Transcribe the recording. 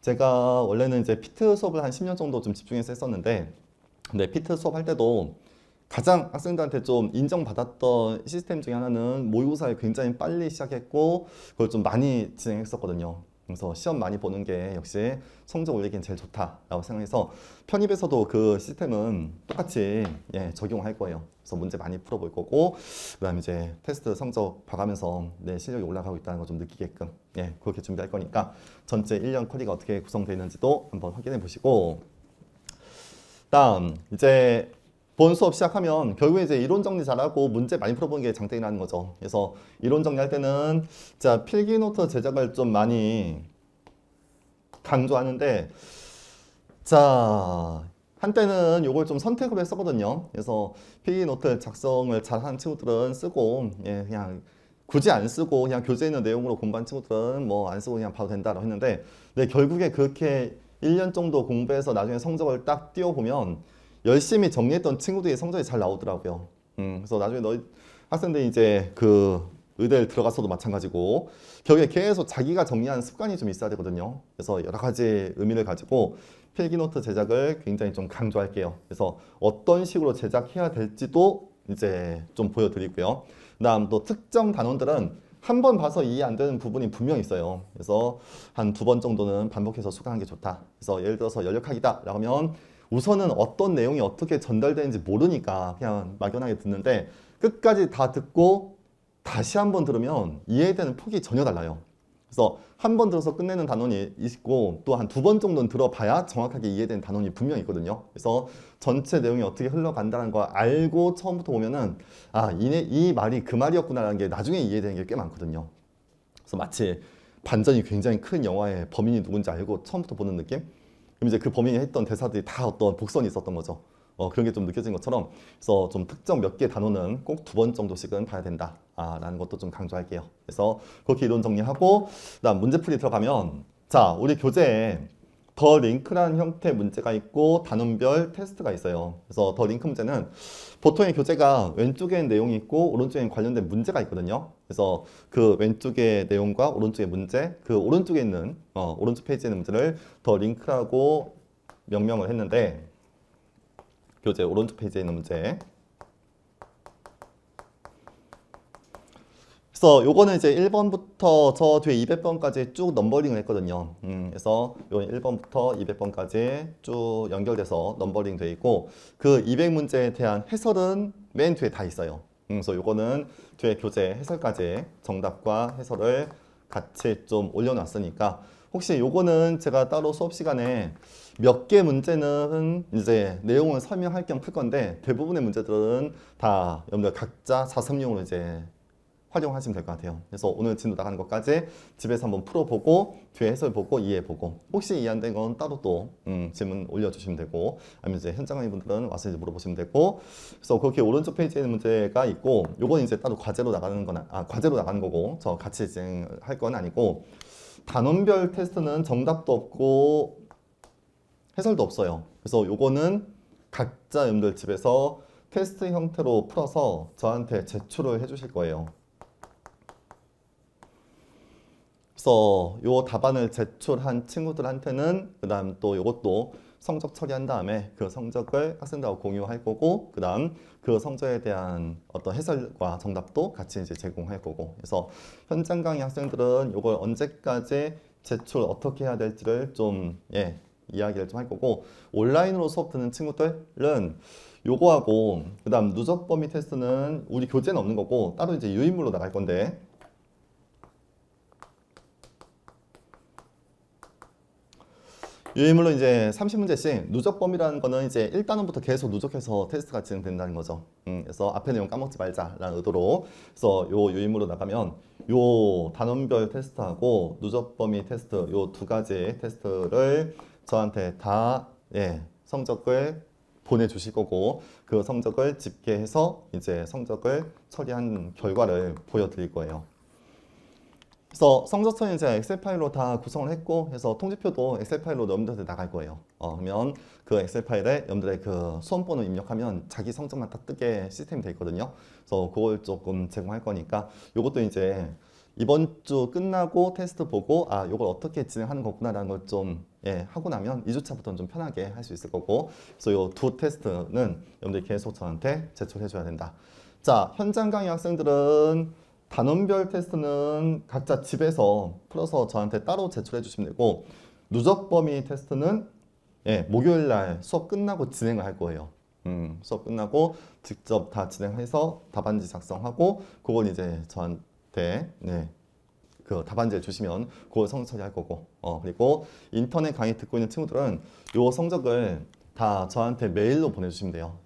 제가 원래는 이제 피트 수업을 한 10년 정도 좀 집중해서 했었는데, 근데 피트 수업 할 때도 가장 학생들한테 좀 인정받았던 시스템 중에 하나는 모의고사를 굉장히 빨리 시작했고, 그걸 좀 많이 진행했었거든요. 그래서 시험 많이 보는 게 역시 성적 올리기엔 제일 좋다라고 생각해서 편입에서도 그 시스템은 똑같이 적용할 거예요. 그래서 문제 많이 풀어볼 거고, 그다음 이제 테스트 성적 봐가면서 내 실력이 올라가고 있다는 걸 좀 느끼게끔 그렇게 준비할 거니까 전체 1년 커리가 어떻게 구성되어 있는지도 한번 확인해 보시고, 다음 이제 본 수업 시작하면 결국에 이제 이론 정리 잘하고 문제 많이 풀어보는 게 장땡이라는 거죠. 그래서 이론 정리할 때는 자 필기 노트 제작을 좀 많이 강조하는데, 자 한때는 이걸 좀 선택으로 했었거든요. 그래서 필기 노트 작성을 잘하는 친구들은 쓰고, 그냥 굳이 안 쓰고 그냥 교재에 있는 내용으로 공부한 친구들은 뭐 안 쓰고 그냥 봐도 된다고 했는데, 근데 결국에 그렇게 1년 정도 공부해서 나중에 성적을 딱 띄워보면 열심히 정리했던 친구들이 성적이 잘 나오더라고요. 그래서 나중에 너희 학생들이 이제 그 의대를 들어가서도 마찬가지고 결국에 계속 자기가 정리하는 습관이 좀 있어야 되거든요. 그래서 여러 가지 의미를 가지고 필기노트 제작을 굉장히 좀 강조할게요. 그래서 어떤 식으로 제작해야 될지도 이제 좀 보여드리고요. 그다음 또 특정 단원들은 한 번 봐서 이해 안 되는 부분이 분명히 있어요. 그래서 한 2번 정도는 반복해서 수강하는 게 좋다. 그래서 예를 들어서 연력학이다 라고 하면 우선은 어떤 내용이 어떻게 전달되는지 모르니까 그냥 막연하게 듣는데, 끝까지 다 듣고 다시 한 번 들으면 이해되는 폭이 전혀 달라요. 그래서 한 번 들어서 끝내는 단원이 있고 또 한 2번 정도는 들어봐야 정확하게 이해되는 단원이 분명히 있거든요. 그래서 전체 내용이 어떻게 흘러간다는 걸 알고 처음부터 보면은 이 말이 그 말이었구나라는 게 나중에 이해되는 게 꽤 많거든요. 그래서 마치 반전이 굉장히 큰 영화의 범인이 누군지 알고 처음부터 보는 느낌? 그럼 이제 그 범인이 했던 대사들이 다 어떤 복선이 있었던 거죠. 그런 게 좀 느껴진 것처럼, 그래서 좀 특정 몇 개 단어는 꼭 2번 정도씩은 봐야 된다 라는 것도 좀 강조할게요. 그래서 그렇게 이론 정리하고, 그다음 문제풀이 들어가면, 자 우리 교재에 더 링크라는 형태의 문제가 있고 단원별 테스트가 있어요. 그래서 더 링크 문제는 보통의 교재가 왼쪽에 내용이 있고 오른쪽에 관련된 문제가 있거든요. 그래서 그 왼쪽의 내용과 오른쪽의 문제, 그 오른쪽에 있는 오른쪽 페이지에 있는 문제를 더 링크라고 명명을 했는데, 교재 오른쪽 페이지에 있는 문제. 그래서 요거는 이제 1번부터 저 뒤에 200번까지 쭉 넘버링을 했거든요. 그래서 요 1번부터 200번까지 쭉 연결돼서 넘버링 돼 있고, 그 200문제에 대한 해설은 맨 뒤에 다 있어요. 그래서 요거는 뒤에 교재 해설까지 정답과 해설을 같이 좀 올려놨으니까, 혹시 요거는 제가 따로 수업 시간에 몇 개 문제는 이제 내용을 설명할 겸 풀 건데, 대부분의 문제들은 다 여러분들 각자 자습용으로 이제 활용하시면 될 것 같아요. 그래서 오늘 진도 나가는 것까지 집에서 한번 풀어보고 뒤에 해설 보고 이해해보고, 혹시 이해 안 된 건 따로 또 질문 올려주시면 되고, 아니면 이제 현장 강의 분들은 와서 이제 물어보시면 되고. 그래서 그렇게 오른쪽 페이지에 있는 문제가 있고, 요건 이제 따로 과제로 나가는 건 과제로 나가는 거고 저 같이 진행할 건 아니고, 단원별 테스트는 정답도 없고 해설도 없어요. 그래서 요거는 각자 여러분들 집에서 테스트 형태로 풀어서 저한테 제출을 해주실 거예요. 그래서 요 답안을 제출한 친구들한테는 그 다음 또 요것도 성적 처리한 다음에 그 성적을 학생들하고 공유할 거고, 그 다음 그 성적에 대한 어떤 해설과 정답도 같이 이제 제공할 거고. 그래서 현장 강의 학생들은 요걸 언제까지 제출 어떻게 해야 될지를 좀 이야기를 좀 할 거고, 온라인으로 수업 듣는 친구들은 요거하고 그 다음 누적 범위 테스트는 우리 교재는 없는 거고 따로 이제 유인물로 나갈 건데, 유인물로 이제 30문제씩 누적 범위라는 거는 이제 1단원부터 계속 누적해서 테스트가 진행된다는 거죠. 그래서 앞에 내용 까먹지 말자라는 의도로. 그래서 요 유인물로 나가면 요 단원별 테스트하고 누적 범위 테스트 요 2가지 테스트를 저한테 다 성적을 보내주실 거고, 그 성적을 집계해서 이제 성적을 처리한 결과를 보여드릴 거예요. 그래서 성적서는 제가 엑셀 파일로 다 구성을 했고, 해서 통지표도 엑셀 파일로 여러분들한테 나갈 거예요. 그러면 그 엑셀 파일에 여러분들의 그 수험번호 입력하면 자기 성적만 딱 뜨게 시스템이 되어 있거든요. 그래서 그걸 조금 제공할 거니까, 요것도 이제 이번 주 끝나고 테스트 보고 아 요걸 어떻게 진행하는 거구나라는 걸 좀 하고 나면 2주차부터는 좀 편하게 할 수 있을 거고 그래서 요 두 테스트는 여러분들이 계속 저한테 제출해 줘야 된다. 자, 현장 강의 학생들은 단원별 테스트는 각자 집에서 풀어서 저한테 따로 제출해 주시면 되고 누적 범위 테스트는 목요일 날 수업 끝나고 진행을 할 거예요. 수업 끝나고 직접 다 진행해서 답안지 작성하고 그걸 이제 저한테 그 답안지를 주시면 그걸 성적 처리할 거고 그리고 인터넷 강의 듣고 있는 친구들은 요 성적을 다 저한테 메일로 보내주시면 돼요.